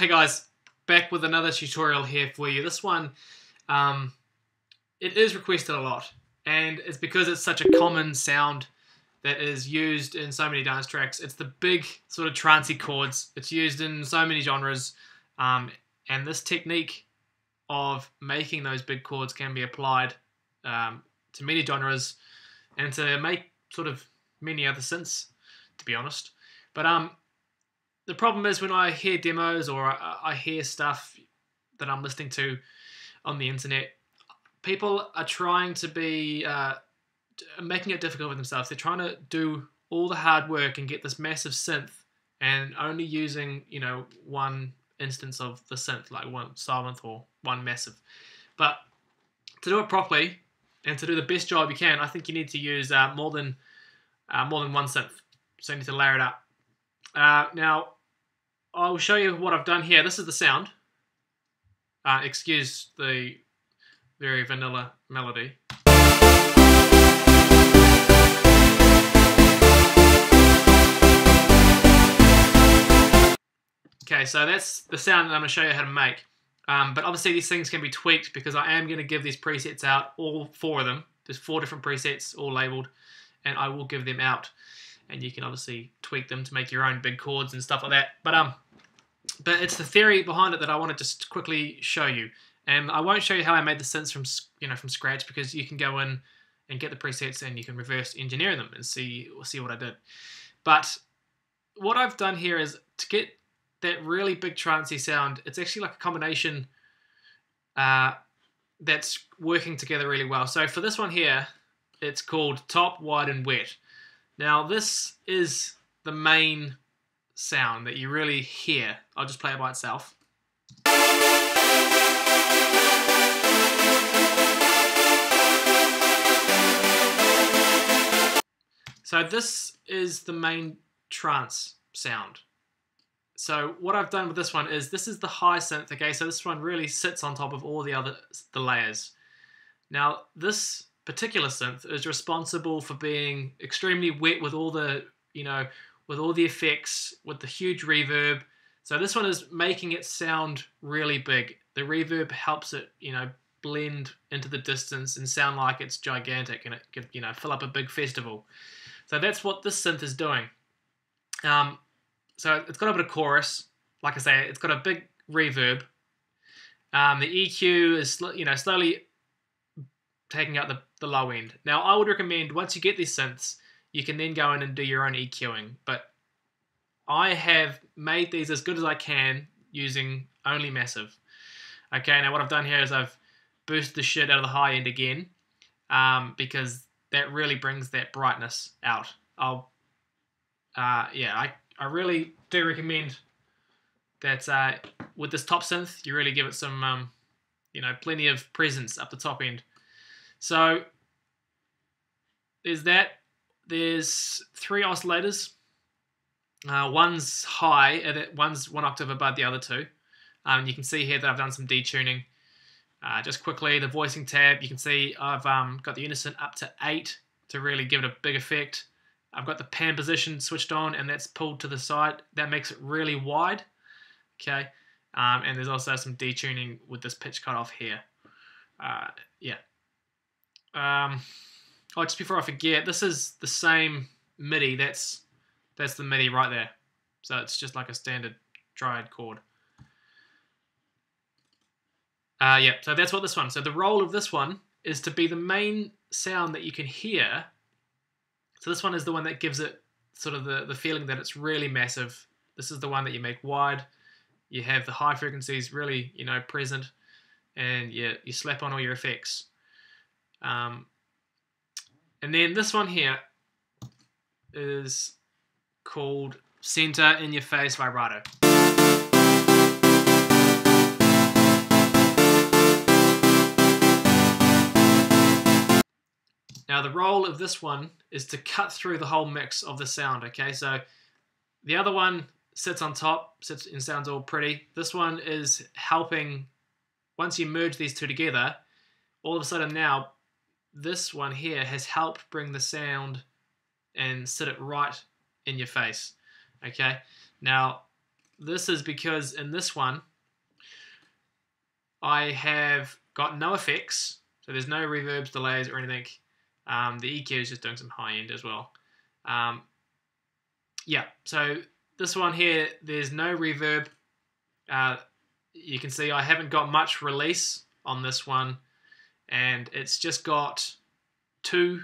Hey guys, back with another tutorial here for you. This one, it is requested a lot, and it's because it's such a common sound that is used in so many dance tracks. It's the big sort of trancey chords. It's used in so many genres, and this technique of making those big chords can be applied to many genres and to make sort of many other synths, to be honest. But the problem is when I hear demos or I hear stuff that I'm listening to on the internet, people are trying to be making it difficult for themselves. They're trying to do all the hard work and get this massive synth and only using, one instance of the synth, like one Silent or one massive. But to do it properly and to do the best job you can, I think you need to use more than one synth. So you need to layer it up. Now, I'll show you what I've done here. This is the sound. Excuse the very vanilla melody. Okay, so that's the sound that I'm going to show you how to make. But obviously these things can be tweaked because I am going to give these presets out, all 4 of them. There's 4 different presets, all labeled, and I will give them out. And you can obviously tweak them to make your own big chords and stuff like that. But it's the theory behind it that I want to just quickly show you. And I won't show you how I made the synths from scratch, because you can go in and get the presets and you can reverse engineer them and see what I did. But what I've done here is to get that really big trancey sound. It's actually like a combination that's working together really well. So for this one here, it's called Top, Wide and Wet. Now this is the main sound that you really hear. I'll just play it by itself. So this is the main trance sound. So what I've done with this one is, this is the high synth, okay? So this one really sits on top of all the layers. Now this particular synth is responsible for being extremely wet with all the, with all the effects, with the huge reverb. So this one is making it sound really big. The reverb helps it, blend into the distance and sound like it's gigantic, and it could, fill up a big festival. So that's what this synth is doing. So it's got a bit of chorus. Like I say, it's got a big reverb. The EQ is, slowly taking out the low end. Now, I would recommend, once you get these synths, you can then go in and do your own EQing. But I have made these as good as I can using only massive. Okay, now what I've done here is I've boosted the shit out of the high end again, because that really brings that brightness out. I really do recommend that with this top synth, you really give it some, plenty of presence up the top end. So there's that. There's 3 oscillators. One's high, and one's 1 octave above the other 2. You can see here that I've done some detuning. Just quickly, the voicing tab, you can see I've got the unison up to 8 to really give it a big effect. I've got the pan position switched on, and that's pulled to the side. That makes it really wide. Okay, and there's also some detuning with this pitch cutoff here. Just before I forget, this is the same MIDI. That's the MIDI right there. So it's just like a standard triad chord. So that's what this one. So the role of this one is to be the main sound that you can hear. So this one is the one that gives it sort of the feeling that it's really massive. This is the one that you make wide. You have the high frequencies really, present, and you slap on all your effects. And then this one here is called Center in Your Face Vibrato. Now the role of this one is to cut through the whole mix of the sound, okay? So the other one sits on top, sits and sounds all pretty. This one is helping, once you merge these two together, all of a sudden now, this one here has helped bring the sound and sit it right in your face, okay? Now, this is because in this one, I have got no effects, so there's no reverbs, delays, or anything. The EQ is just doing some high end as well. Yeah, so this one here, there's no reverb. You can see I haven't got much release on this one, and it's just got two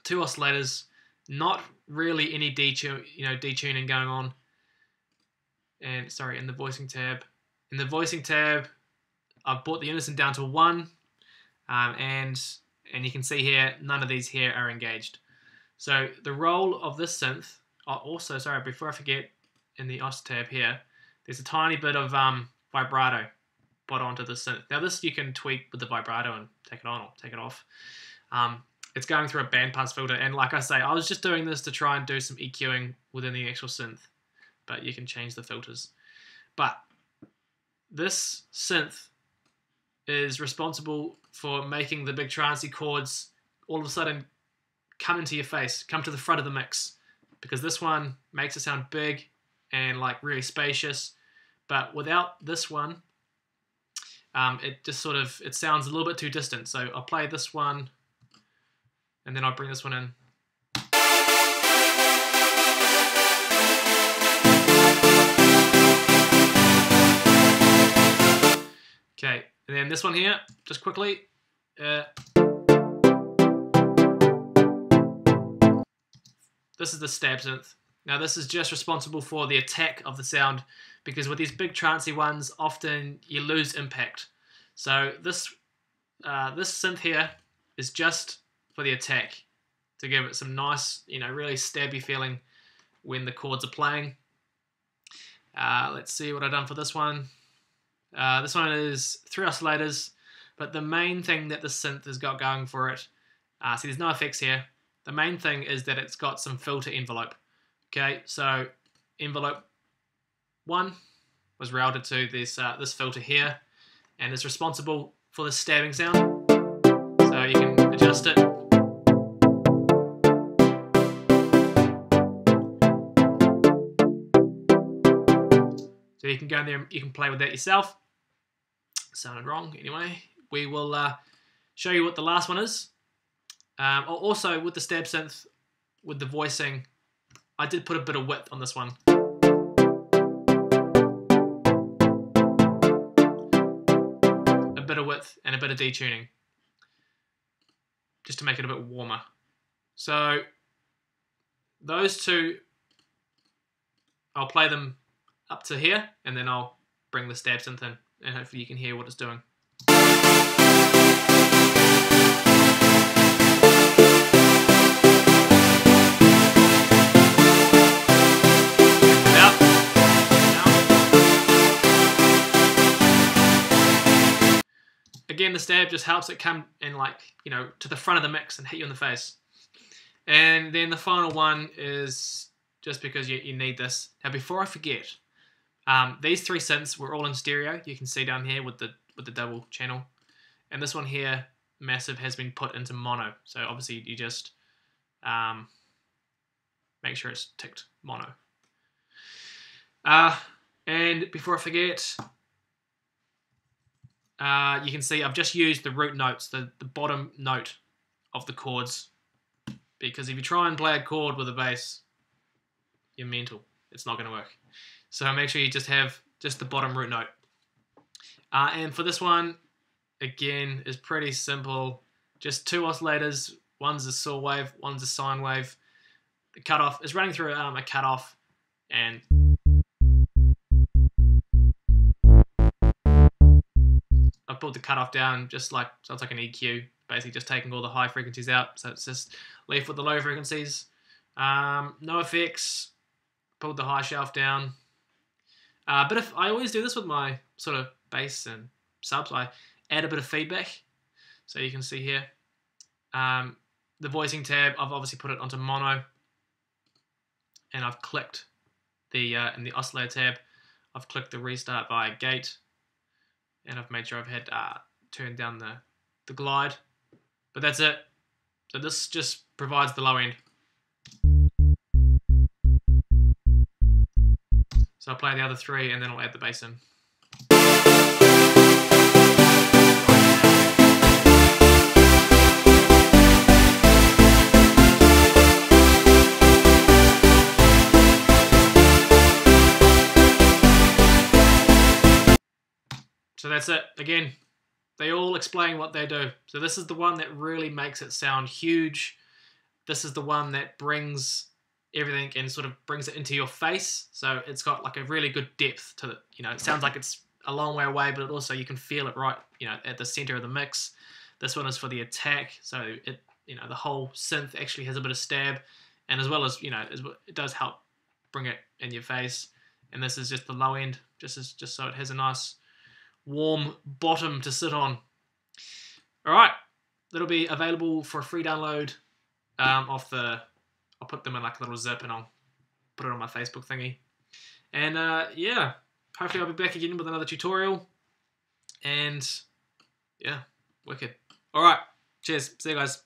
oscillators, not really any detuning going on. And sorry, in the voicing tab, I've brought the unison down to 1, and you can see here none of these here are engaged. So the role of this synth, also, sorry, before I forget, in the os tab here, there's a tiny bit of vibrato put onto the synth. Now this you can tweak with the vibrato and take it on or take it off. It's going through a bandpass filter, and like I say, I was just doing this to try and do some EQing within the actual synth, but you can change the filters. But this synth is responsible for making the big trancey chords all of a sudden come into your face, come to the front of the mix, because this one makes it sound big and like really spacious. But without this one, it just it sounds a little bit too distant. So I'll play this one, and then I'll bring this one in. Okay, and then this one here, just quickly. This is the stab synth. Now this is just responsible for the attack of the sound, because with these big trancey ones, often you lose impact. So this synth here is just for the attack, to give it some nice, really stabby feeling when the chords are playing. Let's see what I've done for this one. This one is 3 oscillators, but the main thing that the synth has got going for it, see there's no effects here. The main thing is that it's got some filter envelope. Okay, so envelope 1 was routed to this filter here, and it's responsible for the stabbing sound. So you can adjust it. So you can go in there and you can play with that yourself. Sounded wrong. Anyway, we will show you what the last one is. Also, with the stab synth, with the voicing, I did put a bit of width on this one. A bit of width and a bit of detuning, just to make it a bit warmer. So those two, I'll play them up to here, and then I'll bring the stab synth in, and hopefully you can hear what it's doing. Again, the stab just helps it come in to the front of the mix and hit you in the face. And then the final one is just because you need this. Now, before I forget, these 3 synths were all in stereo. You can see down here with the double channel. And this one here, massive, has been put into mono. So obviously you just make sure it's ticked mono. And before I forget, you can see I've just used the root notes, the bottom note of the chords, because if you try and play a chord with a bass, you're mental. It's not going to work. So make sure you just have just the bottom root note. And for this one, again, is pretty simple. Just 2 oscillators. One's a saw wave, one's a sine wave. The cutoff is running through a cutoff, and I've pulled the cutoff down just like, so it's like an EQ, basically just taking all the high frequencies out, so it's just left with the low frequencies. No effects, pulled the high shelf down. But if I always do this with my sort of bass and subs, I add a bit of feedback. So you can see here, the voicing tab, I've obviously put it onto mono, and I've clicked the in the oscillator tab, I've clicked the restart via gate, and I've made sure I've had turned down the glide. But that's it. So this just provides the low end. So I'll play the other 3 and then I'll add the bass in. So that's it. Again, they all explain what they do. So this is the one that really makes it sound huge. This is the one that brings everything and sort of brings it into your face. So it's got like a really good depth to it. You know, it sounds like it's a long way away, but also you can feel it right, you know, at the center of the mix. This one is for the attack. So it, you know, the whole synth actually has a bit of stab, and as well as, you know, it does help bring it in your face. And this is just the low end, just so it has a nice warm bottom to sit on. All right, that'll be available for a free download off the. I'll put them in like a little zip and I'll put it on my Facebook thingy. And yeah, hopefully I'll be back again with another tutorial. And yeah, wicked. All right, cheers. See you guys.